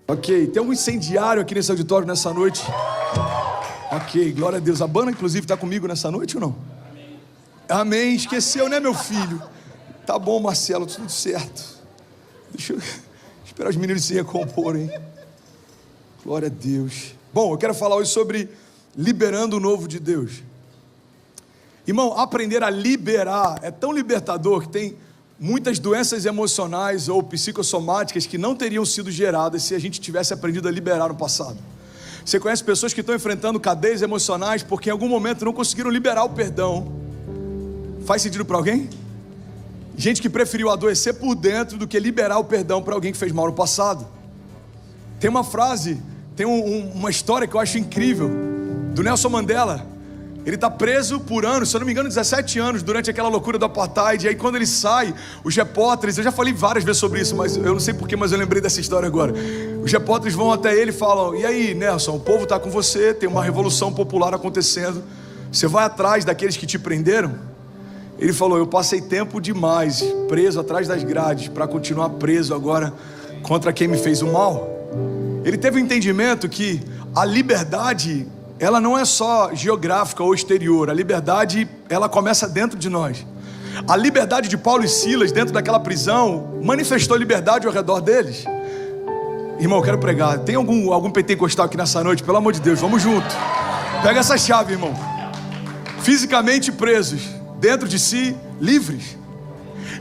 Ok, tem um incendiário aqui nesse auditório nessa noite? Ok, glória a Deus. A banda, inclusive, está comigo nessa noite ou não? Amém. Esqueceu, né, meu filho? Tá bom, Marcelo, tudo certo. Deixa eu esperar os meninos se recomporem. Glória a Deus. Bom, eu quero falar hoje sobre liberando o novo de Deus. Irmão, aprender a liberar é tão libertador que tem muitas doenças emocionais ou psicossomáticas que não teriam sido geradas se a gente tivesse aprendido a liberar no passado. Você conhece pessoas que estão enfrentando cadeias emocionais porque em algum momento não conseguiram liberar o perdão. Faz sentido para alguém? Gente que preferiu adoecer por dentro do que liberar o perdão para alguém que fez mal no passado. Tem uma frase, tem uma história que eu acho incrível, do Nelson Mandela. Ele está preso por anos, se eu não me engano 17 anos, durante aquela loucura do apartheid. E aí quando ele sai, os repórteres, eu já falei várias vezes sobre isso, mas eu não sei porquê, mas eu lembrei dessa história agora. Os repórteres vão até ele e falam: e aí, Nelson, o povo está com você, tem uma revolução popular acontecendo, você vai atrás daqueles que te prenderam? Ele falou: eu passei tempo demais preso atrás das grades para continuar preso agora contra quem me fez o mal. Ele teve um entendimento que a liberdade, ela não é só geográfica ou exterior. A liberdade, ela começa dentro de nós. A liberdade de Paulo e Silas dentro daquela prisão manifestou liberdade ao redor deles. Irmão, eu quero pregar. Tem algum pentecostal aqui nessa noite? Pelo amor de Deus, vamos junto. Pega essa chave, irmão. Fisicamente presos, dentro de si, livres.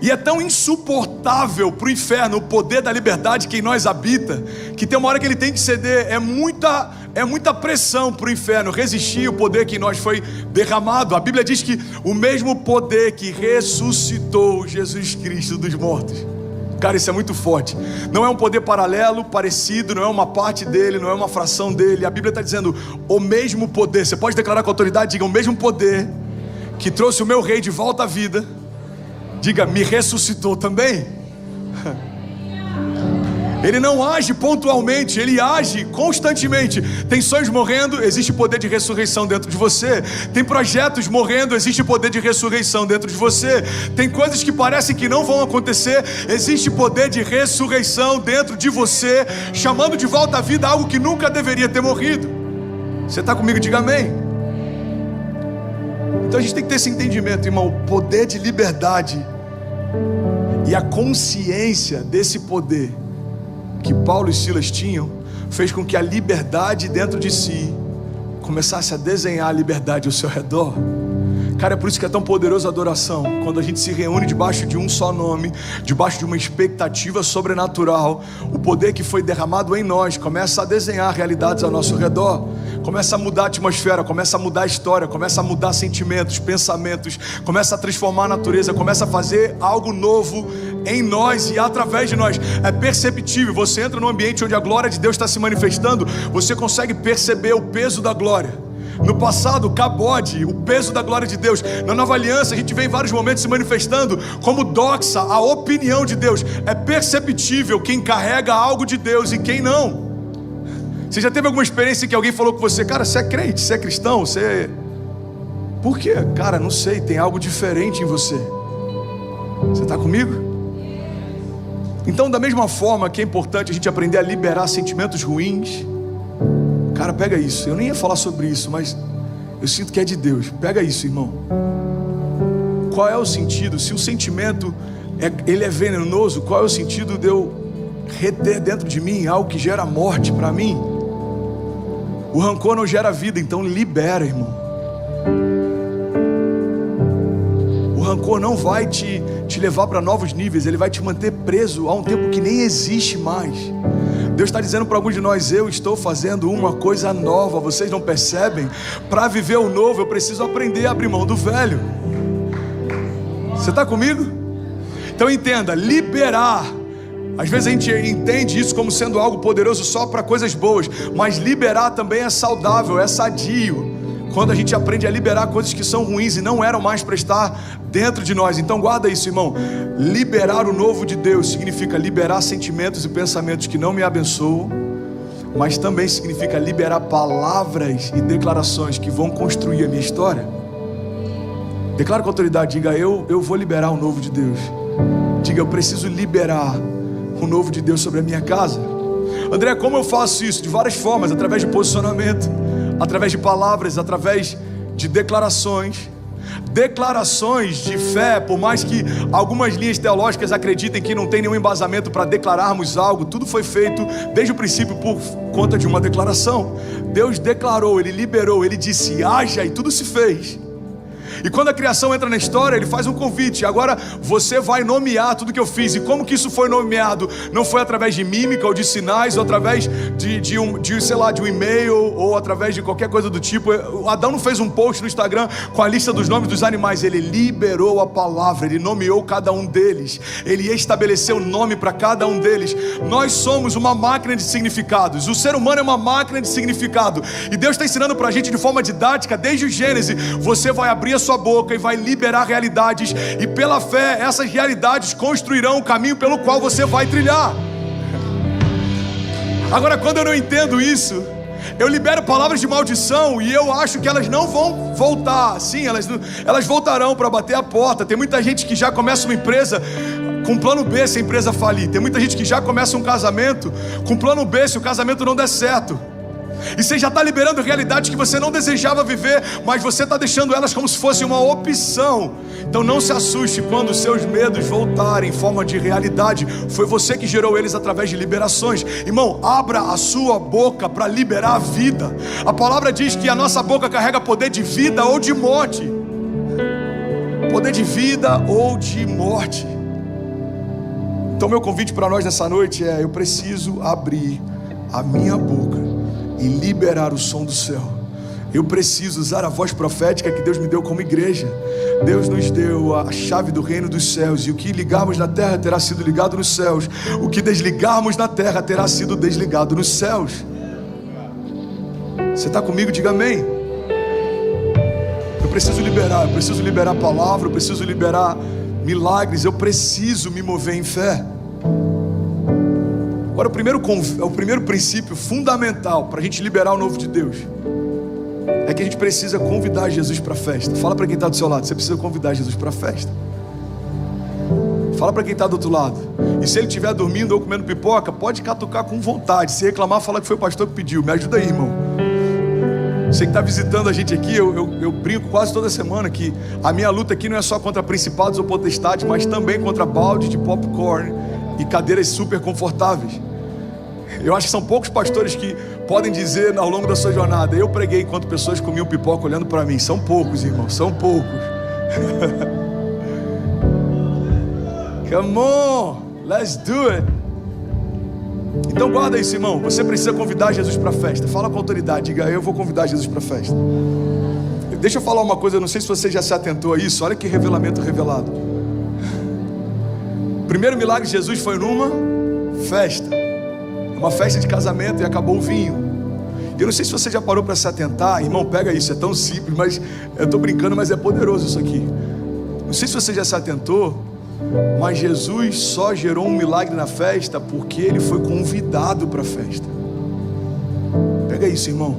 E é tão insuportável para o inferno o poder da liberdade que em nós habita, que tem uma hora que ele tem que ceder. É muita pressão para o inferno resistir o poder que em nós foi derramado. A Bíblia diz que o mesmo poder que ressuscitou Jesus Cristo dos mortos. Cara, isso é muito forte. Não é um poder paralelo, parecido, não é uma parte dele, não é uma fração dele. A Bíblia está dizendo o mesmo poder. Você pode declarar com autoridade? Diga: o mesmo poder que trouxe o meu rei de volta à vida, diga, me ressuscitou também. Ele não age pontualmente, ele age constantemente. Tem sonhos morrendo, existe poder de ressurreição dentro de você. Tem projetos morrendo, existe poder de ressurreição dentro de você. Tem coisas que parecem que não vão acontecer, existe poder de ressurreição dentro de você, chamando de volta à vida algo que nunca deveria ter morrido. Você está comigo? Diga amém. Então a gente tem que ter esse entendimento, irmão. O poder de liberdade e a consciência desse poder que Paulo e Silas tinham fez com que a liberdade dentro de si começasse a desenhar a liberdade ao seu redor. Cara, é por isso que é tão poderoso a adoração. Quando a gente se reúne debaixo de um só nome, debaixo de uma expectativa sobrenatural, o poder que foi derramado em nós começa a desenhar realidades ao nosso redor. Começa a mudar a atmosfera, começa a mudar a história, começa a mudar sentimentos, pensamentos, começa a transformar a natureza, começa a fazer algo novo em nós e através de nós. É perceptível. Você entra num ambiente onde a glória de Deus está se manifestando, você consegue perceber o peso da glória. No passado, cabode, o peso da glória de Deus. Na nova aliança, a gente vê em vários momentos se manifestando como doxa, a opinião de Deus. É perceptível quem carrega algo de Deus e quem não. Você já teve alguma experiência em que alguém falou com você: cara, você é crente, você é cristão, você... Por quê? Cara, não sei, tem algo diferente em você. Você está comigo? Então, da mesma forma que é importante a gente aprender a liberar sentimentos ruins. Cara, pega isso. Eu nem ia falar sobre isso, mas eu sinto que é de Deus. Pega isso, irmão. Qual é o sentido? Se o sentimento ele é venenoso, qual é o sentido de eu reter dentro de mim algo que gera morte para mim? O rancor não gera vida, então libera, irmão. O rancor não vai te levar para novos níveis, ele vai te manter preso a um tempo que nem existe mais. Deus está dizendo para alguns de nós: eu estou fazendo uma coisa nova, vocês não percebem? Para viver o novo eu preciso aprender a abrir mão do velho. Você está comigo? Então entenda, liberar. Às vezes a gente entende isso como sendo algo poderoso só para coisas boas, mas liberar também é saudável, é sadio, quando a gente aprende a liberar coisas que são ruins e não eram mais para estar dentro de nós. Então guarda isso, irmão. Liberar o novo de Deus significa liberar sentimentos e pensamentos que não me abençoam, mas também significa liberar palavras e declarações que vão construir a minha história. Declara com autoridade, diga: eu vou liberar o novo de Deus. Diga: eu preciso liberar o novo de Deus sobre a minha casa. André, como eu faço isso? De várias formas, através de posicionamento, através de palavras, através de declarações. Declarações de fé, por mais que algumas linhas teológicas acreditem que não tem nenhum embasamento para declararmos algo, tudo foi feito desde o princípio por conta de uma declaração. Deus declarou, Ele liberou, Ele disse haja e tudo se fez. E quando a criação entra na história, Ele faz um convite: agora você vai nomear tudo que eu fiz. E como que isso foi nomeado? Não foi através de mímica ou de sinais, ou através de um e-mail, ou através de qualquer coisa do tipo. Adão não fez um post no Instagram com a lista dos nomes dos animais. Ele liberou a palavra, Ele nomeou cada um deles, Ele estabeleceu nome para cada um deles. Nós somos uma máquina de significados. O ser humano é uma máquina de significado. E Deus está ensinando para a gente de forma didática, desde o Gênesis. Você vai abrir a sua boca e vai liberar realidades, e pela fé essas realidades construirão o caminho pelo qual você vai trilhar. Agora, quando eu não entendo isso, eu libero palavras de maldição e eu acho que elas não vão voltar. Sim, elas voltarão para bater a porta. Tem muita gente que já começa uma empresa com plano B se a empresa falir. Tem muita gente que já começa um casamento com plano B se o casamento não der certo. E você já está liberando realidades que você não desejava viver, mas você está deixando elas como se fosse uma opção. Então não se assuste quando os seus medos voltarem em forma de realidade. Foi você que gerou eles através de liberações. Irmão, abra a sua boca para liberar a vida. A palavra diz que a nossa boca carrega poder de vida ou de morte. Poder de vida ou de morte. Então meu convite para nós nessa noite é: eu preciso abrir a minha boca e liberar o som do céu. Eu preciso usar a voz profética que Deus me deu como igreja. Deus nos deu a chave do reino dos céus, e o que ligarmos na terra terá sido ligado nos céus, o que desligarmos na terra terá sido desligado nos céus. Você está comigo? Diga amém. Eu preciso liberar a palavra, eu preciso liberar milagres, eu preciso me mover em fé. Agora, o primeiro princípio fundamental para a gente liberar o novo de Deus é que a gente precisa convidar Jesus para a festa. Fala para quem está do seu lado: você precisa convidar Jesus para a festa. Fala para quem está do outro lado. E se ele estiver dormindo ou comendo pipoca, pode catucar com vontade. Se reclamar, fala que foi o pastor que pediu. Me ajuda aí, irmão. Você que está visitando a gente aqui, eu brinco quase toda semana que a minha luta aqui não é só contra principados ou potestades, mas também contra balde de popcorn e cadeiras super confortáveis. Eu acho que são poucos pastores que podem dizer ao longo da sua jornada: eu preguei enquanto pessoas comiam pipoca olhando para mim. São poucos, irmão, são poucos. Come on, let's do it. Então guarda isso, irmão. Você precisa convidar Jesus para a festa. Fala com autoridade, diga: eu vou convidar Jesus para a festa. Deixa eu falar uma coisa, eu não sei se você já se atentou a isso. Olha que revelamento revelado. O primeiro milagre de Jesus foi numa festa, uma festa de casamento, e acabou o vinho. Eu não sei se você já parou para se atentar, irmão, pega isso, é tão simples, mas eu estou brincando, mas é poderoso isso aqui. Não sei se você já se atentou, mas Jesus só gerou um milagre na festa porque ele foi convidado para a festa. Pega isso, irmão.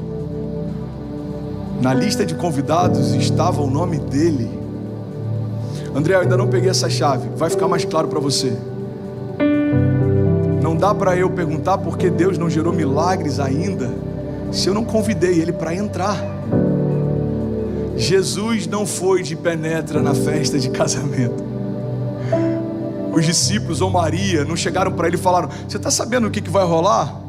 Na lista de convidados estava o nome dele. André, eu ainda não peguei essa chave, vai ficar mais claro para você. Não dá para eu perguntar por que Deus não gerou milagres ainda, se eu não convidei ele para entrar. Jesus não foi de penetra na festa de casamento. Os discípulos ou Maria não chegaram para ele e falaram: você está sabendo o que vai rolar?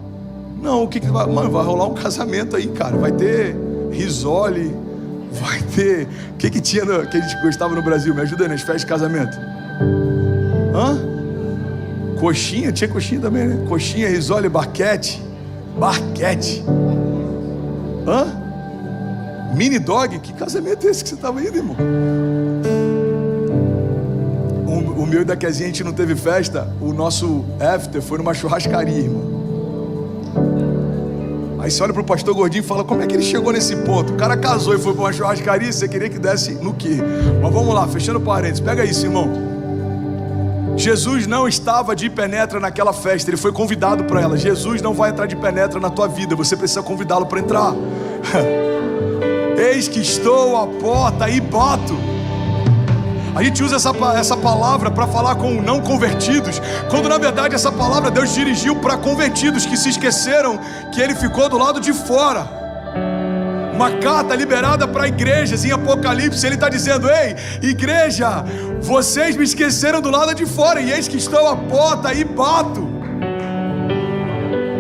Não, o que vai? Mano, vai rolar um casamento aí, cara. Vai ter risole, vai ter... O que tinha que a gente gostava no Brasil? Me ajuda aí nas festas de casamento. Coxinha? Tinha coxinha também, né? Coxinha, risole, barquete. Mini dog? Que casamento é esse que você estava indo, irmão? O meu e da Kezinha, a gente não teve festa. O nosso after foi numa churrascaria, irmão. Aí você olha pro pastor gordinho e fala: como é que ele chegou nesse ponto? O cara casou e foi para uma churrascaria, você queria que desse no quê? Mas vamos lá, fechando parênteses, pega isso, irmão. Jesus não estava de penetra naquela festa, ele foi convidado para ela. Jesus não vai entrar de penetra na tua vida, você precisa convidá-lo para entrar. Eis que estou à porta e bato. A gente usa essa palavra para falar com não convertidos, quando na verdade essa palavra Deus dirigiu para convertidos que se esqueceram que Ele ficou do lado de fora. Uma carta liberada para igrejas em Apocalipse. Ele está dizendo: ei, igreja, vocês me esqueceram do lado de fora, e eis que estou à porta e bato.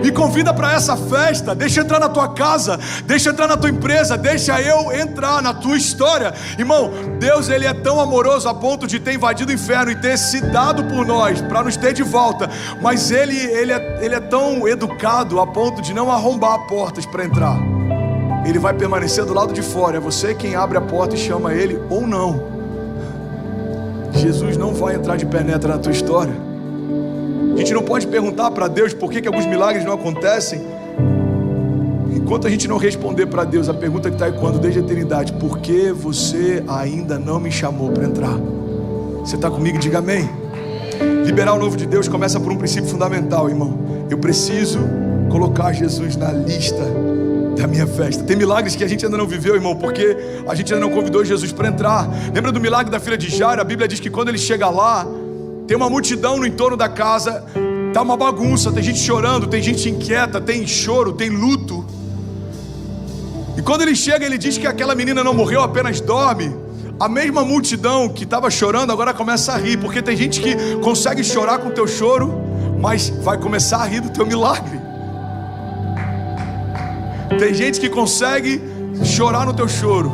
Me convida para essa festa, deixa eu entrar na tua casa, deixa eu entrar na tua empresa, deixa eu entrar na tua história. Irmão, Deus, Ele é tão amoroso a ponto de ter invadido o inferno e ter se dado por nós, para nos ter de volta. Mas Ele é tão educado a ponto de não arrombar portas para entrar. Ele vai permanecer do lado de fora. É você quem abre a porta e chama Ele ou não. Jesus não vai entrar de penetra na tua história. A gente não pode perguntar para Deus por que alguns milagres não acontecem, enquanto a gente não responder para Deus a pergunta que está ecoando desde a eternidade: por que você ainda não me chamou para entrar? Você está comigo? Diga amém. Liberar o novo de Deus começa por um princípio fundamental, irmão. Eu preciso colocar Jesus na lista da minha festa. Tem milagres que a gente ainda não viveu, irmão, porque a gente ainda não convidou Jesus para entrar. Lembra do milagre da filha de Jairo? A Bíblia diz que quando ele chega lá, tem uma multidão no entorno da casa, tá uma bagunça, tem gente chorando, tem gente inquieta, tem choro, tem luto. E quando ele chega, ele diz que aquela menina não morreu, apenas dorme. A mesma multidão que estava chorando agora começa a rir, porque tem gente que consegue chorar com o teu choro, mas vai começar a rir do teu milagre. Tem gente que consegue chorar no teu choro,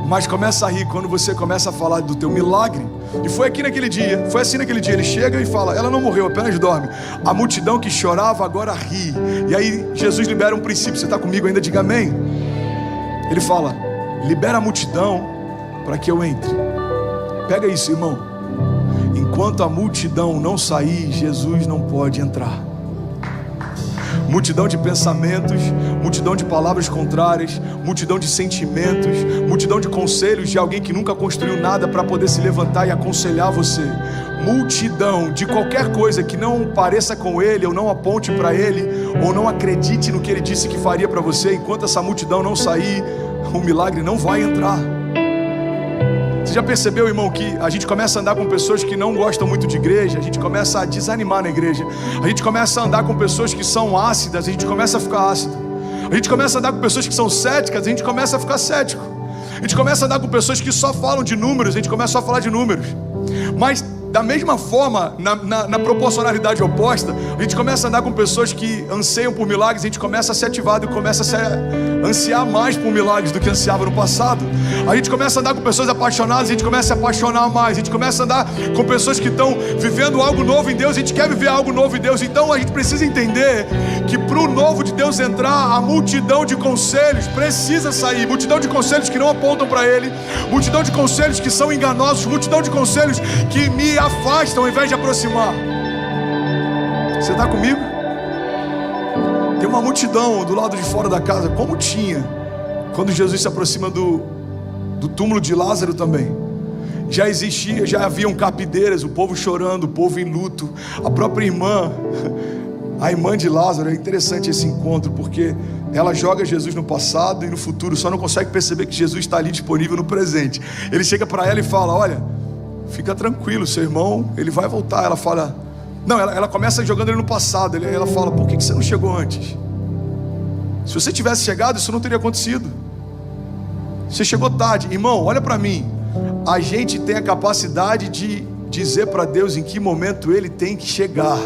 mas começa a rir quando você começa a falar do teu milagre. E foi assim naquele dia, ele chega e fala: ela não morreu, apenas dorme. A multidão que chorava agora ri. E aí Jesus libera um princípio. Você está comigo ainda? Diga amém. Ele fala: libera a multidão para que eu entre. Pega isso, irmão. Enquanto a multidão não sair, Jesus não pode entrar. Multidão de pensamentos, multidão de palavras contrárias, multidão de sentimentos, multidão de conselhos de alguém que nunca construiu nada para poder se levantar e aconselhar você. Multidão de qualquer coisa que não pareça com Ele, ou não aponte para Ele, ou não acredite no que Ele disse que faria para você. Enquanto essa multidão não sair, o milagre não vai entrar. Você já percebeu, irmão, que a gente começa a andar com pessoas que não gostam muito de igreja, a gente começa a desanimar na igreja. A gente começa a andar com pessoas que são ácidas, a gente começa a ficar ácido. A gente começa a andar com pessoas que são céticas, a gente começa a ficar cético. A gente começa a andar com pessoas que só falam de números, a gente começa só a falar de números. Mas da mesma forma, na proporcionalidade oposta, a gente começa a andar com pessoas que anseiam por milagres, a gente começa a ser ativado e começa a se ansiar mais por milagres do que ansiava no passado. A gente começa a andar com pessoas apaixonadas, a gente começa a se apaixonar mais. A gente começa a andar com pessoas que estão vivendo algo novo em Deus, a gente quer viver algo novo em Deus. Então a gente precisa entender que para o novo de Deus entrar, a multidão de conselhos precisa sair. Multidão de conselhos que não apontam para Ele, multidão de conselhos que são enganosos, multidão de conselhos que me afastam ao invés de aproximar. Você está comigo? Tem uma multidão do lado de fora da casa, como tinha quando Jesus se aproxima do túmulo de Lázaro também. Já haviam capideiras, o povo chorando, o povo em luto. A própria irmã, a irmã de Lázaro, é interessante esse encontro, porque ela joga Jesus no passado e no futuro, só não consegue perceber que Jesus está ali disponível no presente. Ele chega para ela e fala: olha, fica tranquilo, seu irmão, ele vai voltar. Ela fala, não, ela começa jogando ele no passado. Ela fala: por que você não chegou antes? Se você tivesse chegado, isso não teria acontecido. Você chegou tarde. Irmão, olha para mim. A gente tem a capacidade de dizer para Deus em que momento Ele tem que chegar.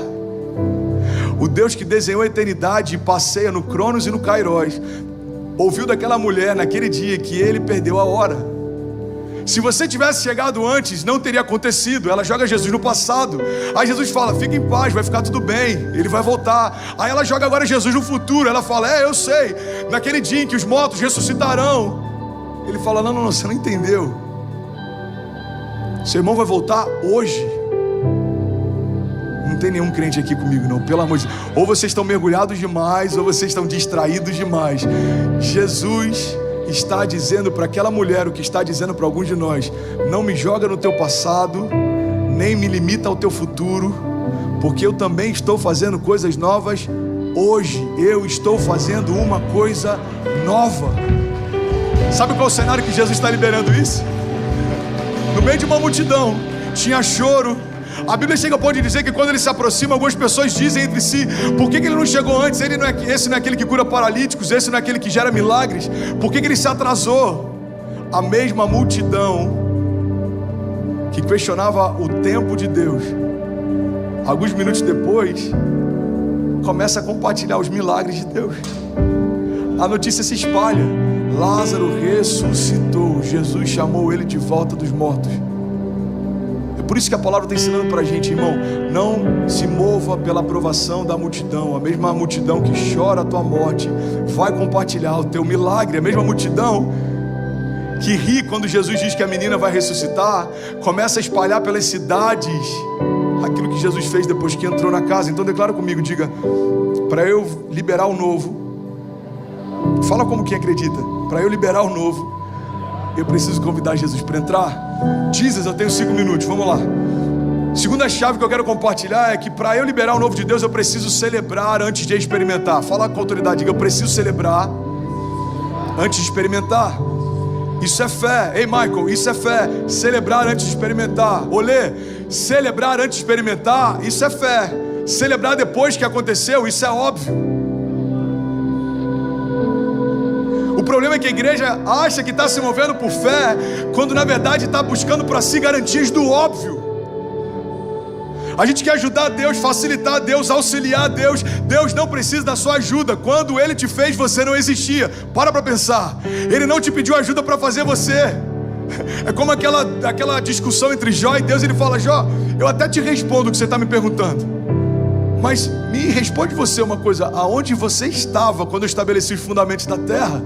O Deus que desenhou a eternidade e passeia no Cronos e no Kairos, ouviu daquela mulher naquele dia que Ele perdeu a hora. Se você tivesse chegado antes, não teria acontecido. Ela joga Jesus no passado. Aí Jesus fala: fica em paz, vai ficar tudo bem, Ele vai voltar. Aí ela joga agora Jesus no futuro. Ela fala: eu sei, naquele dia em que os mortos ressuscitarão. Ele fala: não, você não entendeu. Seu irmão vai voltar hoje. Não tem nenhum crente aqui comigo, não, pelo amor de Deus. Ou vocês estão mergulhados demais, ou vocês estão distraídos demais. Jesus está dizendo para aquela mulher o que está dizendo para alguns de nós: não me joga no teu passado, nem me limita ao teu futuro, porque eu também estou fazendo coisas novas hoje. Eu estou fazendo uma coisa nova. Sabe qual é o cenário que Jesus está liberando isso? No meio de uma multidão, tinha choro. A Bíblia chega a ponto de dizer que quando ele se aproxima, algumas pessoas dizem entre si: por que ele não chegou antes? Esse não é aquele que cura paralíticos, esse não é aquele que gera milagres, por que ele se atrasou? A mesma multidão que questionava o tempo de Deus, alguns minutos depois, começa a compartilhar os milagres de Deus. A notícia se espalha: Lázaro ressuscitou, Jesus chamou ele de volta dos mortos. É por isso que a palavra está ensinando para a gente, irmão: não se mova pela aprovação da multidão. A mesma multidão que chora a tua morte vai compartilhar o teu milagre. A mesma multidão que ri quando Jesus diz que a menina vai ressuscitar, começa a espalhar pelas cidades aquilo que Jesus fez depois que entrou na casa. Então declara comigo, diga: para eu liberar o novo, fala como quem acredita, para eu liberar o novo, eu preciso convidar Jesus para entrar. Jesus, eu tenho 5 minutos, vamos lá. Segunda chave que eu quero compartilhar é que para eu liberar o novo de Deus, eu preciso celebrar antes de experimentar. Fala com autoridade, diga: eu preciso celebrar antes de experimentar. Isso é fé. Ei, Michael, isso é fé. Celebrar antes de experimentar. Olê, celebrar antes de experimentar, isso é fé. Celebrar depois que aconteceu, isso é óbvio. O problema é que a igreja acha que está se movendo por fé, quando na verdade está buscando para si garantias do óbvio. A gente quer ajudar Deus, facilitar Deus, auxiliar Deus. Deus não precisa da sua ajuda. Quando Ele te fez, você não existia. Para pensar. Ele não te pediu ajuda para fazer você. É como aquela discussão entre Jó e Deus. Ele fala: Jó, eu até te respondo o que você está me perguntando, mas me responde você uma coisa: aonde você estava quando eu estabeleci os fundamentos da terra?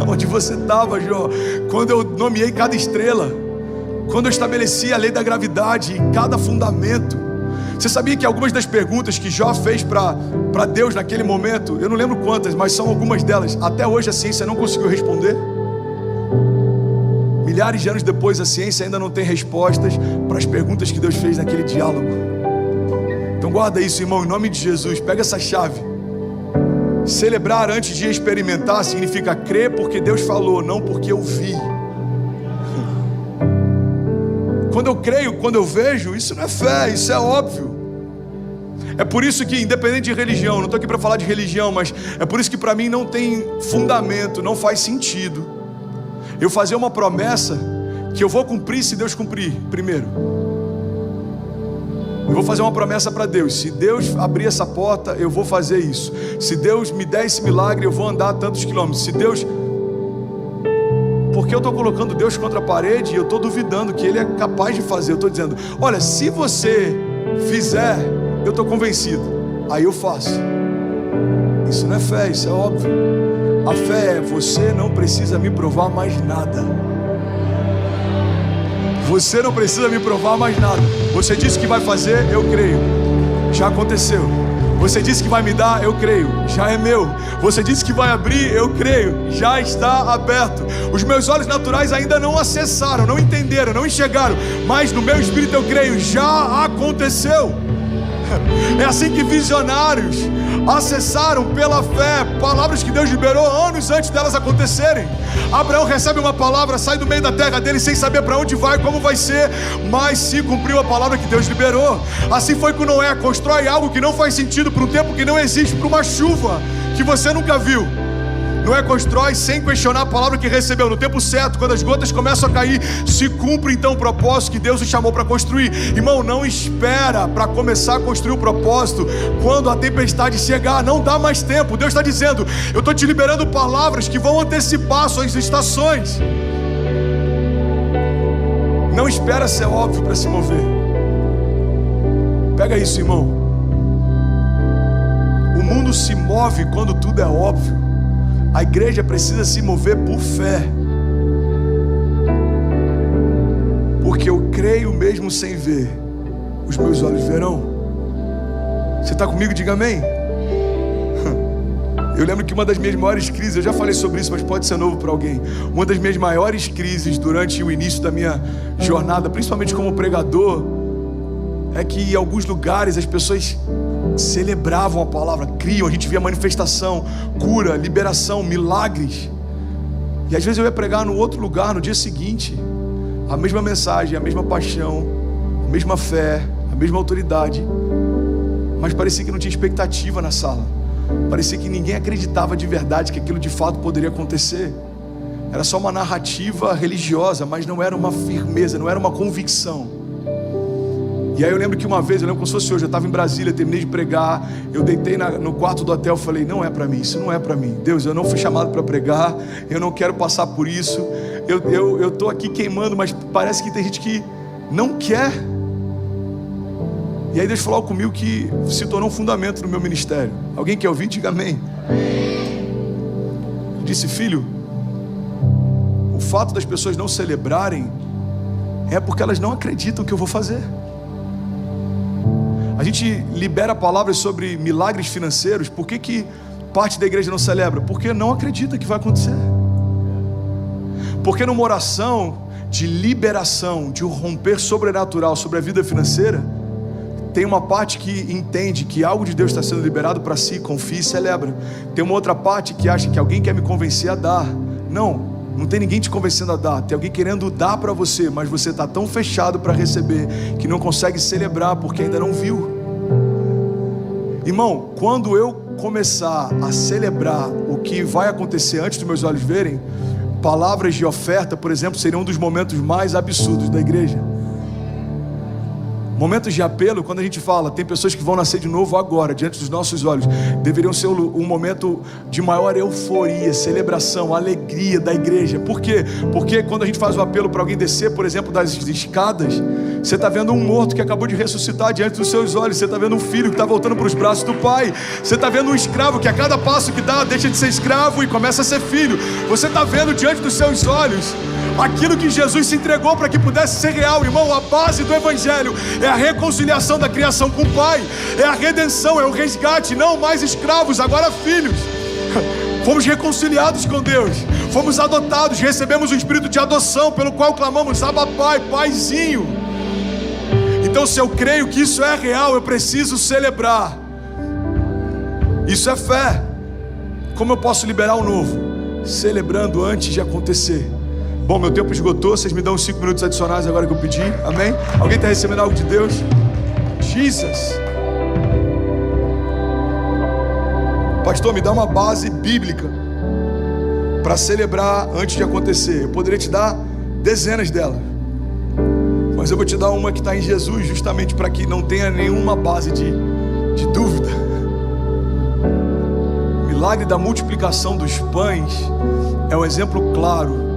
Aonde você estava, Jó, quando eu nomeei cada estrela? Quando eu estabeleci a lei da gravidade em cada fundamento? Você sabia que algumas das perguntas que Jó fez para Deus naquele momento, eu não lembro quantas, mas são algumas delas, até hoje a ciência não conseguiu responder? Milhares de anos depois, a ciência ainda não tem respostas para as perguntas que Deus fez naquele diálogo. Então guarda isso, irmão, em nome de Jesus. Pega essa chave. Celebrar antes de experimentar significa crer porque Deus falou, não porque eu vi. Quando eu creio, quando eu vejo, isso não é fé, isso é óbvio. É por isso que, independente de religião, não estou aqui para falar de religião, mas é por isso que para mim não tem fundamento, não faz sentido eu fazer uma promessa que eu vou cumprir se Deus cumprir primeiro. Eu vou fazer uma promessa para Deus: se Deus abrir essa porta, eu vou fazer isso. Se Deus me der esse milagre, eu vou andar tantos quilômetros. Se Deus... Porque eu estou colocando Deus contra a parede e eu estou duvidando que Ele é capaz de fazer. Eu estou dizendo: olha, se você fizer, eu estou convencido, aí eu faço. Isso não é fé, isso é óbvio. A fé é: você não precisa me provar mais nada. Você não precisa me provar mais nada. Você disse que vai fazer, eu creio, já aconteceu. Você disse que vai me dar, eu creio, já é meu. Você disse que vai abrir, eu creio, já está aberto. Os meus olhos naturais ainda não acessaram, não entenderam, não enxergaram, mas no meu espírito eu creio, já aconteceu. É assim que visionários acessaram pela fé palavras que Deus liberou anos antes delas acontecerem. Abraão recebe uma palavra, sai do meio da terra dele sem saber para onde vai, como vai ser, mas se cumpriu a palavra que Deus liberou. Assim foi com Noé: constrói algo que não faz sentido para um tempo que não existe, para uma chuva que você nunca viu. Noé constrói sem questionar a palavra que recebeu. No tempo certo, quando as gotas começam a cair, se cumpre então o propósito que Deus o chamou para construir. Irmão, não espera para começar a construir o propósito quando a tempestade chegar. Não dá mais tempo. Deus está dizendo: eu estou te liberando palavras que vão antecipar suas estações. Não espera ser óbvio para se mover. Pega isso, irmão. O mundo se move quando tudo é óbvio. A igreja precisa se mover por fé, porque eu creio mesmo sem ver, os meus olhos verão. Você está comigo? Diga amém. Eu lembro que uma das minhas maiores crises, eu já falei sobre isso, mas pode ser novo para alguém. Uma das minhas maiores crises durante o início da minha jornada, principalmente como pregador, é que em alguns lugares as pessoas celebravam a palavra, criam, a gente via manifestação, cura, liberação, milagres. E às vezes eu ia pregar no outro lugar no dia seguinte, a mesma mensagem, a mesma paixão, a mesma fé, a mesma autoridade, mas parecia que não tinha expectativa na sala. Parecia que ninguém acreditava de verdade que aquilo de fato poderia acontecer. Era só uma narrativa religiosa, mas não era uma firmeza, não era uma convicção. E aí eu lembro que uma vez, eu lembro como se fosse hoje, eu estava em Brasília, terminei de pregar, eu deitei no quarto do hotel, falei, não é para mim, isso não é para mim. Deus, eu não fui chamado para pregar, eu não quero passar por isso, eu estou aqui queimando, mas parece que tem gente que não quer. E aí Deus falou comigo que se tornou um fundamento no meu ministério. Alguém quer ouvir? Diga amém. Eu disse, filho, o fato das pessoas não celebrarem é porque elas não acreditam que eu vou fazer. A gente libera palavras sobre milagres financeiros. Por que parte da igreja não celebra? Porque não acredita que vai acontecer. Porque numa oração de liberação, de um romper sobrenatural sobre a vida financeira, tem uma parte que entende que algo de Deus está sendo liberado para si, confia e celebra. Tem uma outra parte que acha que alguém quer me convencer a dar. Não tem ninguém te convencendo a dar. Tem alguém querendo dar para você, mas você está tão fechado para receber que não consegue celebrar porque ainda não viu. Irmão, quando eu começar a celebrar o que vai acontecer antes dos meus olhos verem, palavras de oferta, por exemplo, seriam um dos momentos mais absurdos da igreja. Momentos de apelo, quando a gente fala, tem pessoas que vão nascer de novo agora, diante dos nossos olhos, deveriam ser um momento de maior euforia, celebração, alegria da igreja. Por quê? Porque quando a gente faz o apelo para alguém descer, por exemplo, das escadas, você está vendo um morto que acabou de ressuscitar diante dos seus olhos, você está vendo um filho que está voltando para os braços do pai, você está vendo um escravo que a cada passo que dá, deixa de ser escravo e começa a ser filho. Você está vendo diante dos seus olhos aquilo que Jesus se entregou para que pudesse ser real. Irmão, a base do evangelho é a reconciliação da criação com o Pai, é a redenção, é o resgate, não mais escravos, agora filhos. Fomos reconciliados com Deus, fomos adotados, recebemos o espírito de adoção, pelo qual clamamos, Abba Pai, Paizinho. Então, se eu creio que isso é real, eu preciso celebrar. Isso é fé. Como eu posso liberar o novo? Celebrando antes de acontecer. Bom, meu tempo esgotou, vocês me dão uns 5 minutos adicionais agora que eu pedi, amém? Alguém está recebendo algo de Deus? Jesus. Pastor, me dá uma base bíblica para celebrar antes de acontecer. Eu poderia te dar dezenas delas, mas eu vou te dar uma que está em Jesus, justamente para que não tenha nenhuma base de dúvida. O milagre da multiplicação dos pães é um exemplo claro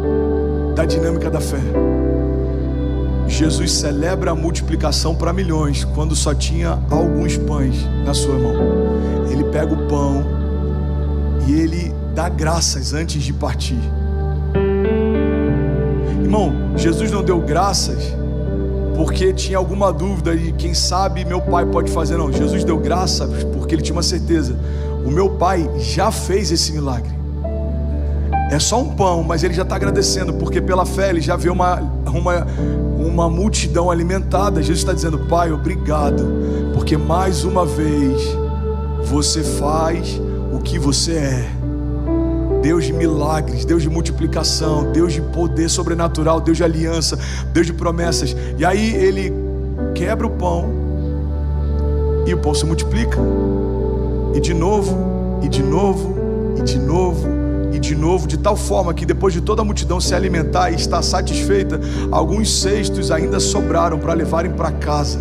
da dinâmica da fé. Jesus celebra a multiplicação para milhões quando só tinha alguns pães na sua mão. Ele pega o pão e ele dá graças antes de partir. Irmão, Jesus não deu graças porque tinha alguma dúvida e quem sabe meu pai pode fazer. Não, Jesus deu graças porque ele tinha uma certeza: o meu pai já fez esse milagre. É só um pão, mas ele já está agradecendo, porque pela fé ele já vê uma multidão alimentada. Jesus está dizendo: Pai, obrigado, porque mais uma vez você faz o que você é. Deus de milagres, Deus de multiplicação, Deus de poder sobrenatural, Deus de aliança, Deus de promessas. E aí ele quebra o pão e o pão se multiplica. E de novo, e de novo, e de novo, e de novo, de tal forma que depois de toda a multidão se alimentar e estar satisfeita, alguns cestos ainda sobraram para levarem para casa.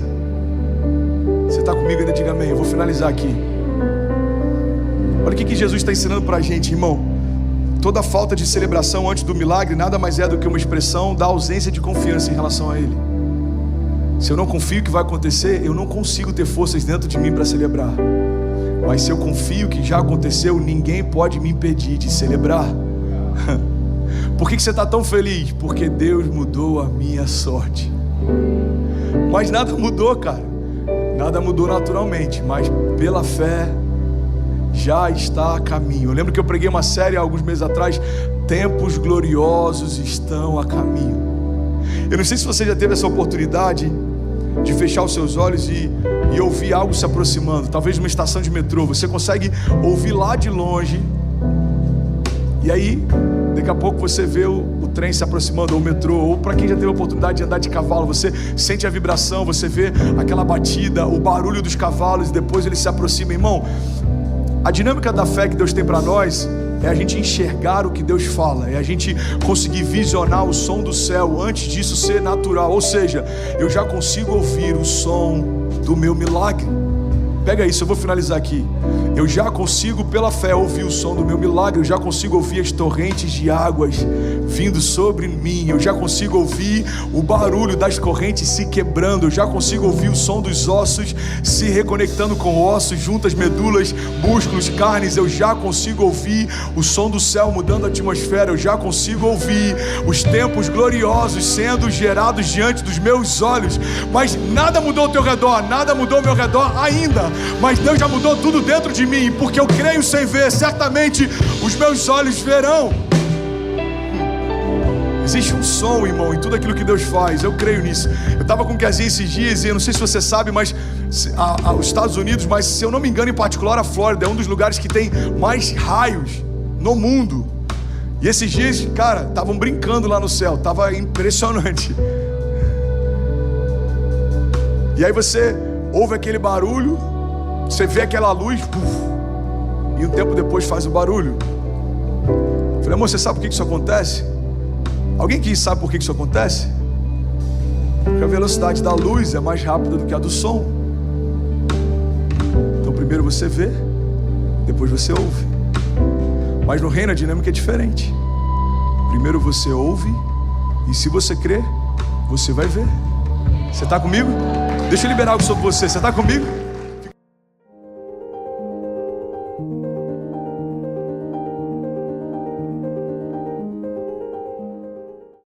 Você está comigo ainda? Diga amém. Eu vou finalizar aqui. Olha o que Jesus está ensinando para a gente, irmão. Toda falta de celebração antes do milagre nada mais é do que uma expressão da ausência de confiança em relação a Ele. Se eu não confio que vai acontecer, eu não consigo ter forças dentro de mim para celebrar. Mas se eu confio que já aconteceu, ninguém pode me impedir de celebrar. Por que você está tão feliz? Porque Deus mudou a minha sorte. Mas nada mudou, cara. Nada mudou naturalmente, mas pela fé já está a caminho. Eu lembro que eu preguei uma série há alguns meses atrás: tempos gloriosos estão a caminho. Eu não sei se você já teve essa oportunidade de fechar os seus olhos e ouvir algo se aproximando, talvez uma estação de metrô. Você consegue ouvir lá de longe, e aí daqui a pouco você vê o trem se aproximando, ou o metrô, ou para quem já teve a oportunidade de andar de cavalo, você sente a vibração, você vê aquela batida, o barulho dos cavalos, e depois eles se aproximam. Irmão, a dinâmica da fé que Deus tem para nós é a gente enxergar o que Deus fala, é a gente conseguir visionar o som do céu antes disso ser natural. Ou seja, eu já consigo ouvir o som do meu milagre. Pega isso, eu vou finalizar aqui. Eu já consigo pela fé ouvir o som do meu milagre. Eu já consigo ouvir as torrentes de águas vindo sobre mim. Eu já consigo ouvir o barulho das correntes se quebrando. Eu já consigo ouvir o som dos ossos se reconectando com ossos, juntas, medulas, músculos, carnes. Eu já consigo ouvir o som do céu mudando a atmosfera. Eu já consigo ouvir os tempos gloriosos sendo gerados diante dos meus olhos. Mas nada mudou ao teu redor, nada mudou ao meu redor ainda. Mas Deus já mudou tudo dentro de mim, porque eu creio sem ver, certamente os meus olhos verão. Existe um som, irmão, em tudo aquilo que Deus faz. Eu creio nisso. Eu estava com o Kezinho esses dias, e eu não sei se você sabe, mas os Estados Unidos, mas se eu não me engano, em particular a Flórida, é um dos lugares que tem mais raios no mundo. E esses dias, cara, estavam brincando lá no céu, estava impressionante. E aí você ouve aquele barulho, você vê aquela luz, e um tempo depois faz o barulho. Eu falei, amor, você sabe por que isso acontece? Alguém aqui sabe por que isso acontece? Porque a velocidade da luz é mais rápida do que a do som. Então primeiro você vê, depois você ouve. Mas no reino a dinâmica é diferente. Primeiro você ouve, e se você crer, você vai ver. Você está comigo? Deixa eu liberar algo sobre você. Você está comigo?